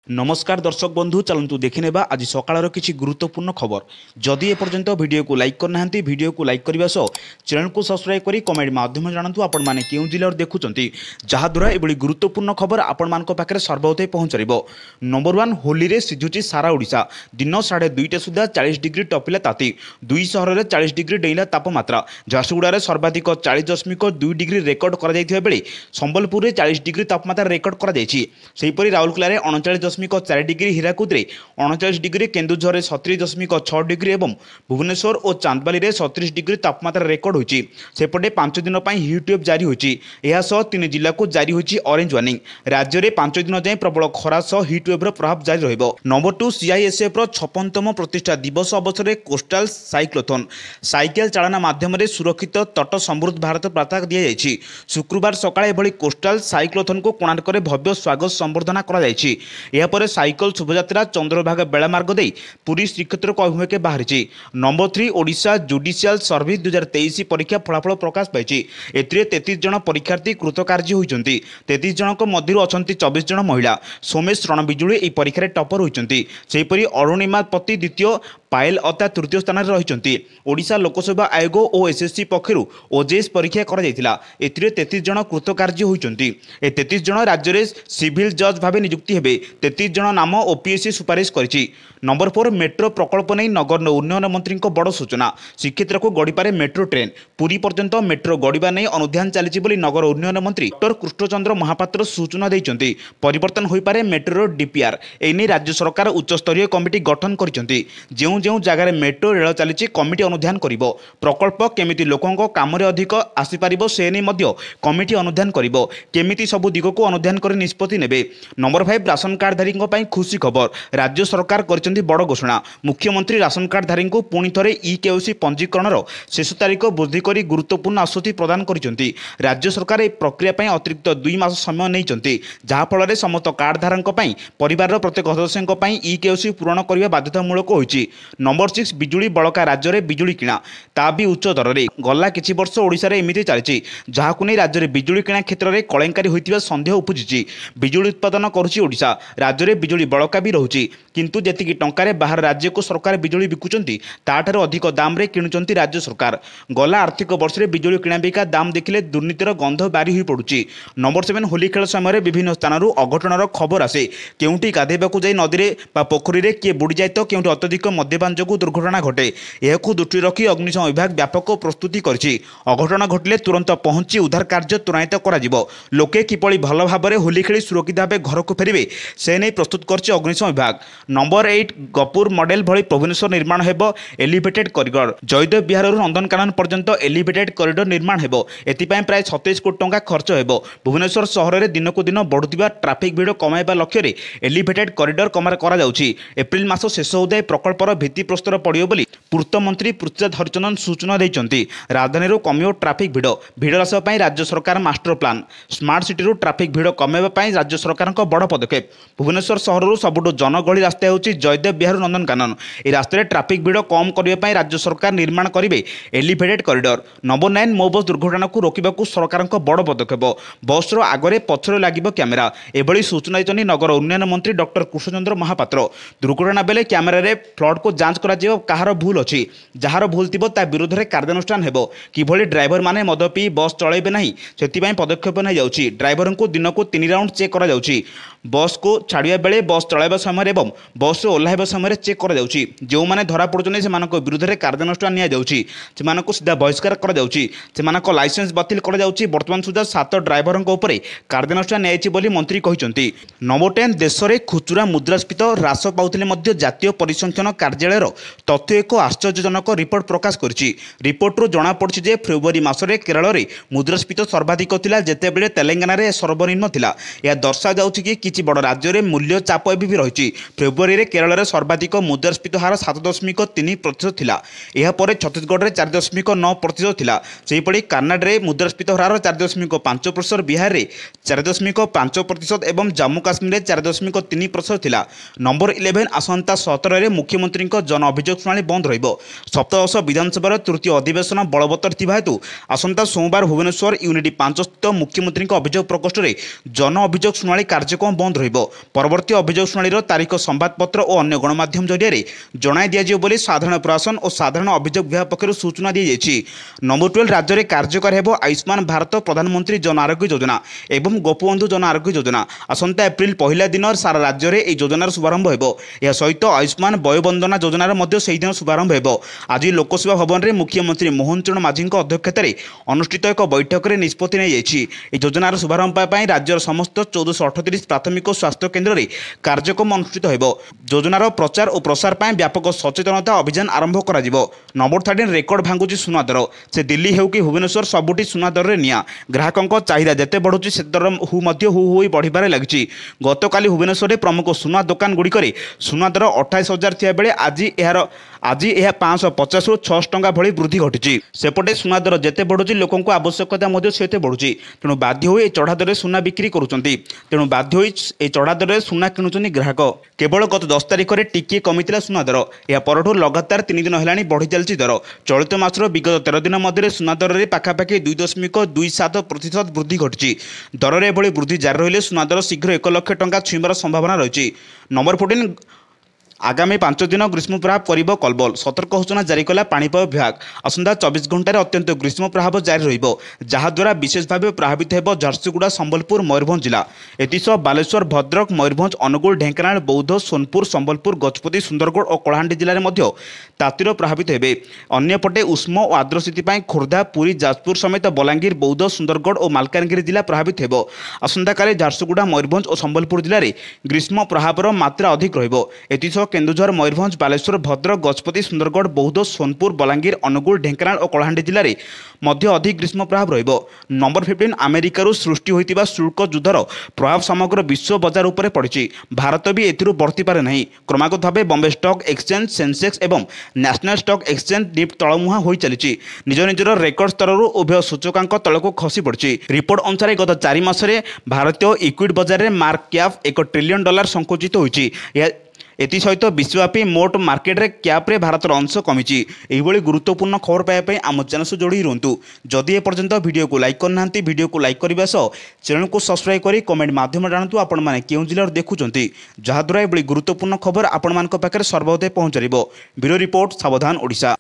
नमस्कार दर्शक बंधु चलतु देखने आज सकाळ किसी गुरुत्वपूर्ण खबर जदि एपर्यंत वीडियो को लाइक करना वीडियो को लाइक करने सह चैनल को सब्सक्राइब करी कमेंट माध्यम जानतु आपण मैंने क्यों जिले देखुंत जहाद्वारा ये गुरुत्वपूर्ण खबर आपण मान पाखे सर्वोदय पहुंच नंबर 1 होली रे सिझुची सारा ओडिशा दिन 2:30 सुधा 40 डिग्री टपिला ताती दुई सहर में 40 डिग्री डेला तापमात्रा झारसुगुड़ा सर्वाधिक 40.2 डिग्री रेकर्ड कर संबलपुर में 40 डिग्री तापमात्रा रेकर्ड कर Rourkela 39.4 degree Hirakud 39 degree Keonjhar 37.6 degree और भुवनेश्वर और चांदबाली 37 डिग्री तापमात्रा रेकर्ड होती सेपटे 5 दिन हिट वेव जारी होती 3 जिला को जारी होती ऑरेंज वार्निंग राज्य में 5 दिन जाए प्रबल खरा सह हिट वेव्र प्रभाव जारी रहिबो। नंबर 2 सीआईएसएफ 56तम प्रतिष्ठा दिवस अवसर में कोस्टाल साइक्लोथन साइकेल चालना माध्यम सुरक्षित तट समृद्ध भारत बार्ता दी जाइछि। शुक्रवार सकाळे एभली कोस्टाल साइक्लोथन को कोणार्क में भव्य स्वागत संबर्धना करा जाइछि। यापर साइकल शोभायात्रा चंद्रभागा बेला मार्ग दे पुरी श्रीक्षेत्र को अभिमुखे बाहरी। नंबर 3 ओडिशा जुडिशियल सर्विस 2023 परीक्षा फलाफल प्रकाश पाई 33 जन परीक्षार्थी कृतकार्य होती 33 जन मध्य अच्छा 24 जन महिला। सोमेश रणबिजुली यह परीक्षा टपर होती सेहीपरि अरुणिमा पति द्वितीय पायल अता तृतीय स्थान में रही। ओडिशा लोकसेवा आयोग और एसएससी पक्षर ओजेएस परीक्षा कर 33 जन कृतकार्य होती 33 जन राज्य में सिविल जज भाव नियुक्ति हेबे 33 जन नाम ओपीएससी सुपारिश करिछि। नंबर 4 मेट्रो प्रकल्प नहीं नगर उन्नयन मंत्री बड़ सूचना श्रीक्षेत्र को गड़िपारे मेट्रो ट्रेन पुरी पर्यंत मेट्रो गड़िबा नहीं अनुध्यान चली नगर उन्नयन मंत्री डॉ कृष्णचंद्र महापात्र सूचना देइछन्ति। परिवर्तन हो पारे मेट्रो डीपीआर एने राज्य सरकार उच्चस्तरीय कमिटी गठन करिसेंति जेउ जेउ जगार मेट्रो रेल चली कमिटी अनुध्यान करिबो प्रकल्प केमिति लोकों काम अधिक आसी पारिबो से नै मध्य कमिटी अनुध्यान करिबो केमिति सबु दिग को अनुध्यान कर निष्पत्ति नेबे। नंबर 5 राशन कार्डधारी खुशी खबर राज्य सरकार करिसेंति बड़ घोषणा मुख्यमंत्री राशन कार्डधारी को पुणी थे ई-केवाईसी पंजीकरण शेष तारीख वृद्धि कर गुरुत्वपूर्ण आश्वस्ति प्रदान करिसेंति। राज्य सरकार यह प्रक्रिया अतिरिक्त 2 मास समय नहीं जहाँफल समस्त कार्डधारक परिवार प्रत्येक सदस्यों ई-केवाईसी पूरण करने बाध्यतामूलक होइछि। नंबर 6 बिजुली बड़का राज्य में बिजुली किणा ता भी उच्च दर में गला किछि वर्ष ओडिशा रे एमिति चलिछि जहाकु नै राज्य में बिजुली किणा क्षेत्र में कलंकारी होइतिबा संदेह उपजिछि। बिजुली उत्पादन करुछि ओडिशा राज्य में बिजुली बड़का भी रोचे किंतु जेतिकी टंकारे बाहर राज्य को सरकार बिजुली बिकुचंती ताठार अधिक दाम रे किणुचंती राज्य सरकार। गला आर्थिक वर्ष में बिजुली किणा बिका दाम देखिले दुर्नीतिर गंध बारी होई पड़ुछि। नंबर 7 होली खेल समय विभिन्न स्थानरू अघटनर खबर आसे केउंटी गाधेबाकू जाई नदी बा पोखरी रे किए बुड़ी जाए तो केउंटी अत्यधिक मद्यपान जोगु दुर्घटना घटे यह दृष्टि रखी अग्निशम विभाग व्यापक प्रस्तुति करिछि। अघटन घटिले तुरंत पहुंची उद्धार कार्य त्वरान्वित कराजिबो। लोके किपरि भल भाबरे होली खेली सुरक्षित भावे घर को फेरिबे से नै प्रस्तुत करछि अग्निशम विभाग। नंबर 8 गपुर मॉडल भली भुवनेश्वर निर्माण हेबो एलिवेटेड कॉरिडोर जयदेव विहार नंदनकानन पर्यंत एलिवेटेड कॉरिडोर निर्माण हेबो एथिपाई प्राय 27 कोटी टंका खर्च हेबो। भुवनेश्वर सहर में दिनकू दिन बढ़ुथिबा ट्राफिक भिड़ कमाइबा लक्ष्य रे एलिवेटेड कॉरिडोर करा जाउछि। एप्रिल मास शेष होउदाय प्रकल्पर भित्तिप्रस्तर पड़ियो बोली पूर्त मंत्री पृथ्वीराज हरिचंदन सूचना देइछन्ति। राजधानी कमियो ट्राफिक भिड़ ह्रास राज्य सरकार master plan smart city traffic भिड़ कमाइबा राज्य सरकार बड़ पदक्षेप। भुवनेश्वर सहर सबुठ जनगहली रास्ता होउछि जयदेव विहार नंदनकानन ए रास्तार ट्राफिक भिड़ कम करने राज्य सरकार निर्माण करेंगे एलिवेटेड कॉरिडोर। नंबर 9 मो बस दुर्घटना को रोकने सरकार बड़ पदक्षेप बसर आगे पछरे लगे क्यामेरा एभली सूचना देते नगर उन्नयन मंत्री डॉ कृष्णचंद्र महापात्र। दुर्घटना बेले क्यामेरा फ्लड को जांच करा कहार भूल अच्छी जार भूल थी विरोध में कार्यानुष्ठान हेबो किभली ड्राइवर माने मद पी बस चलैबे नहीं से पदक्षेप नहीं जाउछि। ड्राइवर को दिन को 3 राउंड चेक करा जाउछि। बस को छाड़िया बेले बस चलाइबा समय एवं बस से ओह्लाइबा समय चेक करा जाउछि। जो माने धरा पड़ुछन्ति सेमानक विरुद्ध में कार्यानुष्ठान निया जाउछि सेमानक सीधा बहिष्कार करा जाउछि सेमानक लाइसेंस बातिल करा जाउछि। वर्तमान सुधा 7 ड्राइवर उपरे कार्यानुष्ठान नियाइछि बोली मंत्री कहिसन्ति। नंबर 10 देश में खुचुरा मुद्रास्फीति ह्रास पाउथिले मध्य जातीय परिसंख्यान कार्यालय तथ्य एक आश्चर्यजनक रिपोर्ट प्रकाश करिछि। रिपोर्टरू जना पड़छि जे फेब्रुआरी मासरे केरल में मुद्रास्फीति सर्वाधिक थिला जेतेबेले तेलंगाना रे सर्वनिम्न थिला। यह दर्शा जाउछि कि किछि बड़ राज्य में मूल्य चाप एबि भी रहिछि। फेब्रुआरी रे केरल में सर्वाधिक मुद्रास्फीति हार 7.3% थिला। यह परे छत्तीसगढ़ में 4.9% थिला। सेहिपरि कर्नाटक में मुद्रास्फीति हार 4.5%, बिहार में 4.5% एवं जम्मू काश्मीर में 4.3% थिला। नंबर 11 आसंता 17 मुख्यमंत्री जन अभियोग शुणाणी बंद रहिबो। सप्तदश विधानसभा तृतीय अधिवेशन बलवत्तर थिबा हेतु आसंता सोमवार भुवनेश्वर यूनिटी 5 स्थित मुख्यमंत्री अभियोग प्रकोष्ठ में जन अभियोग शुणाणी कार्यक्रम बंद रहिबो। परवर्ती अभियोग शुणाणीर तारीख संवादपत्र और अन्य गणमाध्यम जरिए जणाई दियाजियो बोली साधारण प्रशासन और साधारण अभियोग विभाग पक्षर सूचना दी जाइछि। नंबर 12 राज्य में कार्यकर हेबो आयुष्मान भारत प्रधानमंत्री जन आरोग्य योजना एवं गोपबंधु जन आरोग्य योजना। आसंता एप्रिल पहला दिन सारा राज्य में यह योजनार शुभारंभ हेबो। यह सहित आयुष्मान वयोवंदना योजनार मध्य सेही दिन शुभारंभ हेबो। आज लोकसभा भवन में मुख्यमंत्री मोहन चरण माझी अध्यक्षतार अनुष्ठित एक बैठक में निष्पत्ति नहीं जाइछि। योजनार शुभारंभ ପାଇଁ राज्यर समस्त 1438 प्राथमिक स्वास्थ्य केन्द्र में कार्यक्रम अनुष्ठित हेबो। योजनार प्रचार और प्रसार ପାଇଁ व्यापक सचेतनता अभियान आरंभ करा जिवो। नंबर 13 रेकर्ड भांगुची सुना दर। से दिल्ली हेउ कि भुवनेश्वर सबुठी सुना दर रे निया। ग्राहकों चाहिदा जेते बढ़ुची से दर हु मध्य हु होई बढ़िबारे लागिछि। गतकाली भुवनेश्वर रे प्रमुख सुना दुकान गुड़िकरे सुना दर 28,000 थिया बेले आज यह 550 रु 600 टंका भली वृद्धि घटी। सेपटे सुना दर जेते बढ़ुची लोकों को आवश्यकता मध्य सेते बढ़ुची। तेणु बाध्य होई चढ़ा दर सुना बिक्री करुचंती। तेणु बाध्य होई ए चढ़ा दर सुना किणुचंती ग्राहक। केवल गत 10 तारिख में टिके कमिथिला सुना दर। या परठू लगातार 3 दिन हेलानी बढ़ी चलछि दर। चलित मासर विगत 13 दिन मध्य सुना दर में पाखापाखि 2.27% वृद्धि घटी। दर में एभली वृद्धि जारी रहिले सुना दर शीघ्र 1 लाख टंका छुईबार संभावना रही। नंबर 14 आगामी 5 दिन ग्रीष्म प्रभाव करिब कलबल। सतर्क सूचना जारी कला पाणीपाग विभाग। आसंता 24 घंटे अत्यंत ग्रीष्म प्रभाव जारी रहिबो, जहाद्वारा विशेष भाव प्रभावित हेब झारसुगुड़ा, संबलपुर, मयूरभंज जिला। एतिसह बालेश्वर, भद्रक, मयूरभंज, अनुगुल, ढेंकानाल, बौद्ध, सोनपुर, संबलपुर, गजपति, सुंदरगढ़ और कलाहांडी जिले में तातीर प्रभावित हेबे। अन्यपटे उष्म और आर्द्र स्थिति ପାଇଁ खोर्धा, पुरी, जाजपुर समेत बलांगीर, बौद्ध, सुंदरगढ़ और मालकानगिरी जिला प्रभावित हेबो। आसंता काली झारसुगुड़ा, मयूरभंज और संबलपुर जिले में ग्रीष्म प्रभावर मात्रा अधिक रहिबो। एतिसह केन्दुझर, मयूरभंज, बालेश्वर, भद्रक, गजपति, सुंदरगढ़, बौद्ध, सोनपुर, बलांगीर, अनुगुल, ढेंकानाल और कलाहांडी जिले में मध्य अधिक ग्रीष्म प्रभाव रहिबो। नंबर 15 अमेरिकार सृष्टि होइतिबा शुल्क युद्धर प्रभाव समग्र विश्व बजार उपरे पड़िछि। भारत भी एथिरु बर्ती पारे नहीं। क्रमागत भावे बॉम्बे स्टॉक एक्सचेंज, सेंसेक्स एवं नेशनल स्टॉक एक्सचेंज निफ्ट तलमुहा होई चलिछि। निज निजर रेकर्ड स्तरରୁ उभय सूचकांक तलको खसी पड़िछि। रिपोर्ट अनुसार गत 4 मासरे भारतीय इक्विटी बजार में मार्केट कैप $1 ट्रिलियन संकुचित होइछि। एसहित विश्वव्यापी मोट मार्केट रे कैप रे भारतर अंश कमिछि। एहिभଳି गुरुत्वपूर्ण खबर पाइबा आम चैनल से जोड़ी रुहतु। जदि एपर्यंत वीडियो को लाइक करना वीडियो को लाइक करने सह चैनल को सब्सक्राइब करी कमेंट माध्यम जानतु आपण माने केउ जिल्ला देखुचंती, जहाद्वारा एभଳି गुरुत्वपूर्ण खबर आपण मानक पाखरे सर्वोदय पहुंचरिबो। ब्यूरो रिपोर्ट, सावधान ओडिशा।